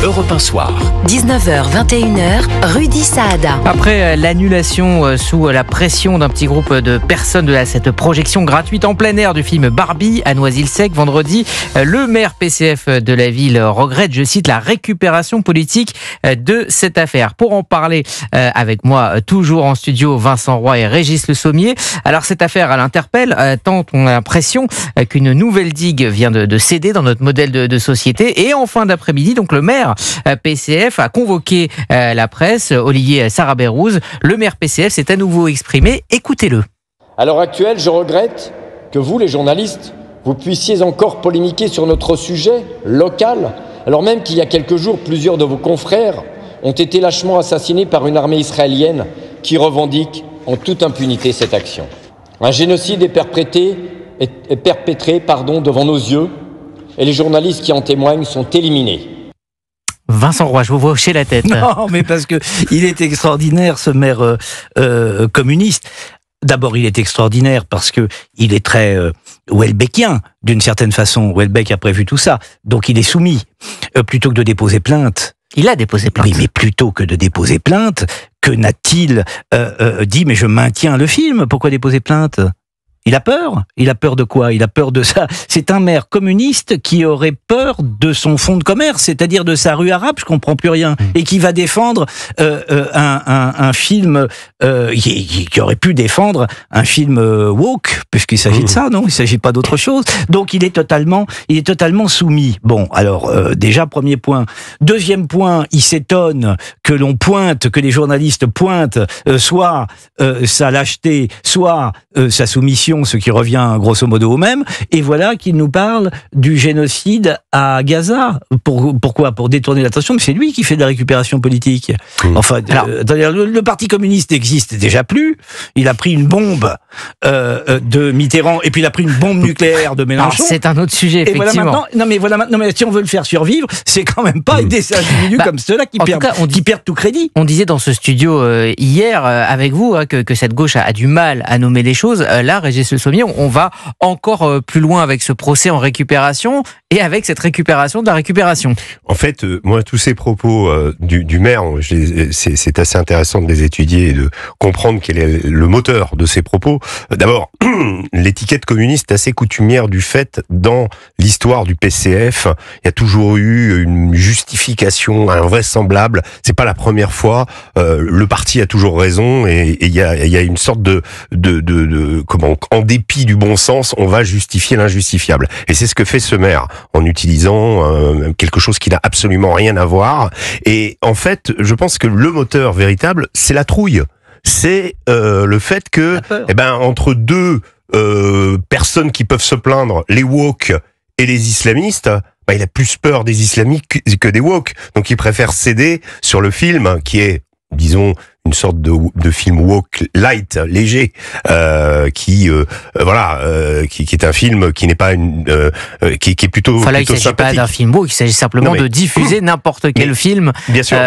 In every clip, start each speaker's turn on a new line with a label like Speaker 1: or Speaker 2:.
Speaker 1: Europe 1 Soir.
Speaker 2: 19h, 21h, Rudy Saada.
Speaker 3: Après l'annulation sous la pression d'un petit groupe de personnes de cette projection gratuite en plein air du film Barbie à Noisy-le-Sec vendredi, le maire PCF de la ville regrette, je cite, la récupération politique de cette affaire. Pour en parler avec moi, toujours en studio, Vincent Roy et Régis Le Sommier. Alors cette affaire, elle interpelle, tant on a l'impression qu'une nouvelle digue vient de céder dans notre modèle de société. Et en fin d'après-midi, donc le maire PCF a convoqué la presse. Olivier Sarabérouz, le maire PCF, s'est à nouveau exprimé. Écoutez-le.
Speaker 4: À l'heure actuelle, je regrette que vous, les journalistes, vous puissiez encore polémiquer sur notre sujet local, alors même qu'il y a quelques jours, plusieurs de vos confrères ont été lâchement assassinés par une armée israélienne qui revendique en toute impunité cette action. Un génocide est perpétré devant nos yeux et les journalistes qui en témoignent sont éliminés.
Speaker 3: Vincent Roy, je vous vois hocher la tête.
Speaker 5: Non, mais parce que il est extraordinaire, ce maire communiste. D'abord, il est extraordinaire parce que il est très Houellebecquien, d'une certaine façon. Houellebecq a prévu tout ça, donc il est soumis. Plutôt que de déposer plainte.
Speaker 3: Il a déposé plainte.
Speaker 5: Oui, mais plutôt que de déposer plainte, que n'a-t-il dit, mais je maintiens le film, pourquoi déposer plainte ? Il a peur. Il a peur de quoi ? Il a peur de ça. C'est un maire communiste qui aurait peur de son fonds de commerce, c'est-à-dire de sa rue arabe, je comprends plus rien, et qui va défendre un film qui aurait pu défendre un film woke, puisqu'il s'agit de ça, non ? Il s'agit pas d'autre chose. Donc il est totalement soumis. Bon, alors déjà premier point. Deuxième point, il s'étonne que l'on pointe, que les journalistes pointent, soit sa lâcheté, soit sa soumission, ce qui revient grosso modo au même, et voilà qu'il nous parle du génocide à Gaza. Pourquoi ? Pour détourner l'attention, mais c'est lui qui fait de la récupération politique. Enfin, le Parti communiste n'existe déjà plus, il a pris une bombe de Mitterrand, et puis il a pris une bombe nucléaire de Mélenchon.
Speaker 3: Alors, c'est un autre sujet, effectivement.
Speaker 5: Et voilà maintenant, mais si on veut le faire survivre, c'est quand même pas aider ces individus comme ceux-là qui perdent tout crédit.
Speaker 3: On disait dans ce studio hier avec vous que cette gauche a du mal à nommer les choses. Là, Régis Le Sommier, on va encore plus loin avec ce procès en récupération et avec cette récupération de la récupération.
Speaker 6: En fait, moi, tous ces propos du maire, c'est assez intéressant de les étudier et de comprendre quel est le moteur de ces propos. D'abord, l'étiquette communiste est assez coutumière du fait, dans l'histoire du PCF, il y a toujours eu une justification invraisemblable. C'est pas la première fois. Le parti a toujours raison et il y a une sorte en dépit du bon sens, on va justifier l'injustifiable. Et c'est ce que fait ce maire, en utilisant quelque chose qui n'a absolument rien à voir. Et en fait, je pense que le moteur véritable, c'est la trouille. C'est le fait que, entre deux personnes qui peuvent se plaindre, les woke et les islamistes, il a plus peur des islamiques que des woke. Donc il préfère céder sur le film qui est, disons, une sorte de film woke light, léger, qui est un film qui n'est pas qui est plutôt
Speaker 3: il ne s'agit
Speaker 6: sympathique.
Speaker 3: pas d'un film woke, il s'agit simplement de diffuser n'importe quel film,
Speaker 6: bien sûr,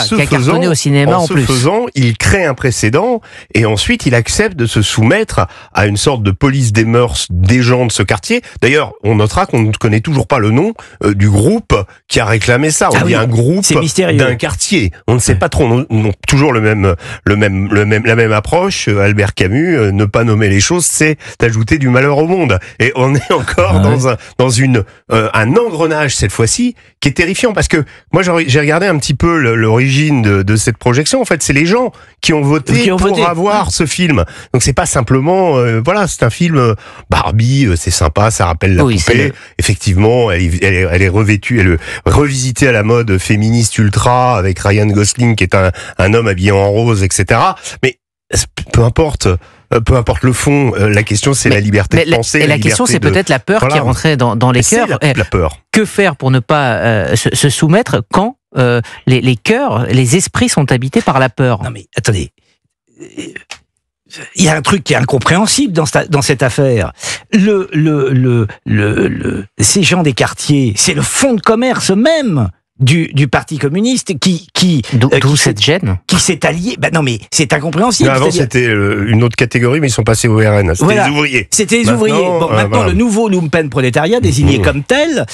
Speaker 3: qui a cartonné au cinéma en plus.
Speaker 6: En ce faisant, il crée un précédent et ensuite il accepte de se soumettre à une sorte de police des mœurs des gens de ce quartier. D'ailleurs, on notera qu'on ne connaît toujours pas le nom du groupe qui a réclamé ça. On dit un groupe d'un quartier. On ne sait pas trop. On a toujours la même approche. Albert Camus, ne pas nommer les choses, c'est ajouter du malheur au monde. Et on est encore dans un engrenage cette fois-ci qui est terrifiant, parce que moi j'ai regardé un petit peu l'origine de cette projection. En fait, c'est les gens qui ont voté pour avoir ce film. Donc c'est pas simplement c'est un film Barbie, c'est sympa, ça rappelle la poupée. Effectivement, elle est revêtue, elle est revisitée à la mode féministe ultra avec Ryan Gosling qui est un homme habillé en rose, etc. Mais peu importe le fond, la question c'est la liberté de penser.
Speaker 3: Et la question c'est peut-être la peur qui est rentrée dans les cœurs.
Speaker 6: La peur.
Speaker 3: Que faire pour ne pas se soumettre quand les cœurs, les esprits sont habités par la peur ?
Speaker 5: Non mais attendez, il y a un truc qui est incompréhensible dans cette affaire. Ces gens des quartiers, c'est le fonds de commerce même du Parti communiste qui
Speaker 3: D'où cette gêne.
Speaker 5: qui s'est allié. Non mais c'est incompréhensible.
Speaker 6: Mais avant, c'était une autre catégorie, mais ils sont passés au RN. C'était
Speaker 5: Voilà.
Speaker 6: les ouvriers.
Speaker 5: C'était les ouvriers. Bon, maintenant,
Speaker 6: voilà.
Speaker 5: le nouveau lumpenprolétariat, désigné comme tel,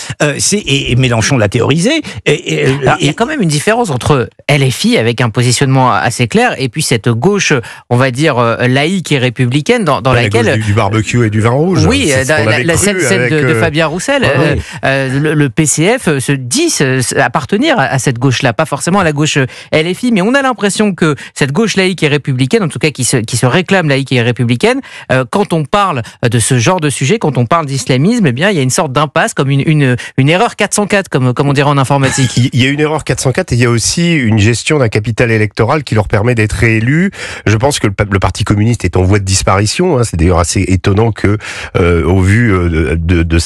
Speaker 5: et Mélenchon l'a théorisé.
Speaker 3: Alors, il y a quand même une différence entre LFI, avec un positionnement assez clair, et puis cette gauche, on va dire, laïque et républicaine, dans
Speaker 6: La
Speaker 3: laquelle...
Speaker 6: gauche du barbecue et du vin rouge.
Speaker 3: Oui,
Speaker 6: C'est ce qu'on avait
Speaker 3: celle
Speaker 6: cru
Speaker 3: de
Speaker 6: avec,
Speaker 3: Fabien Roussel.
Speaker 6: ouais.
Speaker 3: Le PCF se dit appartenir à cette gauche-là, pas forcément à la gauche LFI, mais on a l'impression que cette gauche laïque et républicaine, en tout cas qui se réclame laïque et républicaine, quand on parle de ce genre de sujet, quand on parle d'islamisme, eh bien, il y a une sorte d'impasse, comme une erreur 404, comme on dirait en informatique.
Speaker 6: Il y a une erreur 404 et il y a aussi une gestion d'un capital électoral qui leur permet d'être réélus. Je pense que le Parti communiste est en voie de disparition. C'est d'ailleurs assez étonnant que, au vu de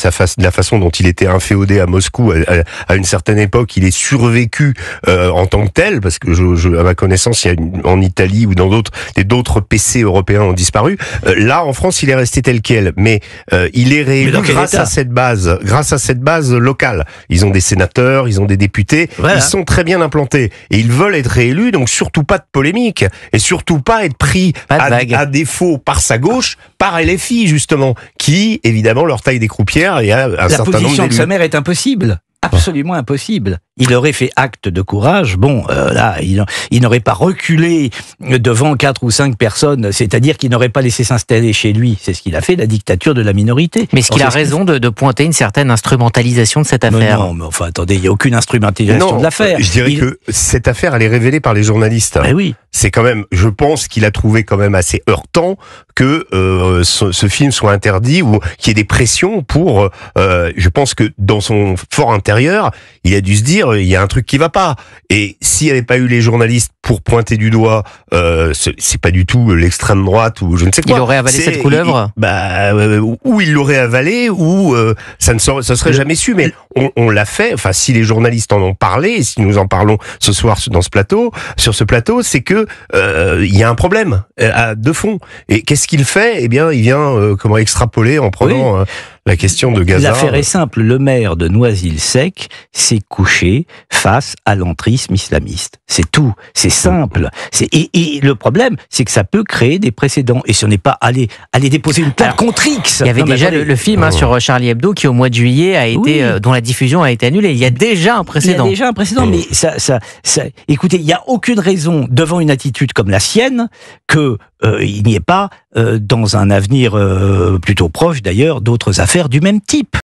Speaker 6: la façon dont il était inféodé à Moscou à une certaine époque, il est survécu en tant que tel, parce que à ma connaissance, il y a en Italie ou dans d'autres PC européens ont disparu. Là, en France, il est resté tel quel, mais il est réélu grâce à cette base locale. Ils ont des sénateurs, ils ont des députés,
Speaker 5: voilà.
Speaker 6: Ils sont très bien implantés et ils veulent être réélus, donc surtout pas de polémique et surtout pas être pris à défaut par sa gauche, par LFI justement, qui évidemment leur taille des croupières et a un certain nombre d'élus.
Speaker 5: La position de ce maire est impossible. Absolument impossible. Il aurait fait acte de courage. Bon, là, il n'aurait pas reculé devant 4 ou 5 personnes, c'est-à-dire qu'il n'aurait pas laissé s'installer chez lui. C'est ce qu'il a fait, la dictature de la minorité.
Speaker 3: Mais est-ce qu'il a raison de pointer une certaine instrumentalisation de cette affaire?
Speaker 5: Non, mais enfin, attendez, il n'y a aucune instrumentalisation de l'affaire.
Speaker 6: Je dirais que cette affaire, elle est révélée par les journalistes.
Speaker 5: Ben oui.
Speaker 6: C'est quand même, je pense qu'il a trouvé quand même assez heurtant que ce film soit interdit ou qu'il y ait des pressions pour. Je pense que dans son fort intérieur, il a dû se dire il y a un truc qui va pas. Et s'il n'y avait pas eu les journalistes pour pointer du doigt, c'est pas du tout l'extrême droite ou je ne sais quoi.
Speaker 3: Il aurait avalé cette couleuvre.
Speaker 6: Ou il l'aurait avalé ou ça serait jamais su. Mais on l'a fait. Enfin, si les journalistes en ont parlé, et si nous en parlons ce soir sur ce plateau, c'est que il y a un problème de fond. Et qu'est-ce qu'il fait? Eh bien, il vient extrapoler en prenant la question de Gaza.
Speaker 5: L'affaire est simple. Le maire de Noisy-le-Sec s'est couché face à l'entrisme islamiste. C'est tout. C'est simple. Et le problème, c'est que ça peut créer des précédents. Et si on n'est pas allé déposer une plainte contre X.
Speaker 3: Il y avait déjà le film sur Charlie Hebdo qui, au mois de juillet, a été, dont la diffusion a été annulée. Il y a déjà un précédent.
Speaker 5: Il y a déjà un précédent, mais écoutez, il n'y a aucune raison, devant une attitude comme la sienne, que il n'y ait pas, dans un avenir plutôt proche d'ailleurs, d'autres affaires du même type.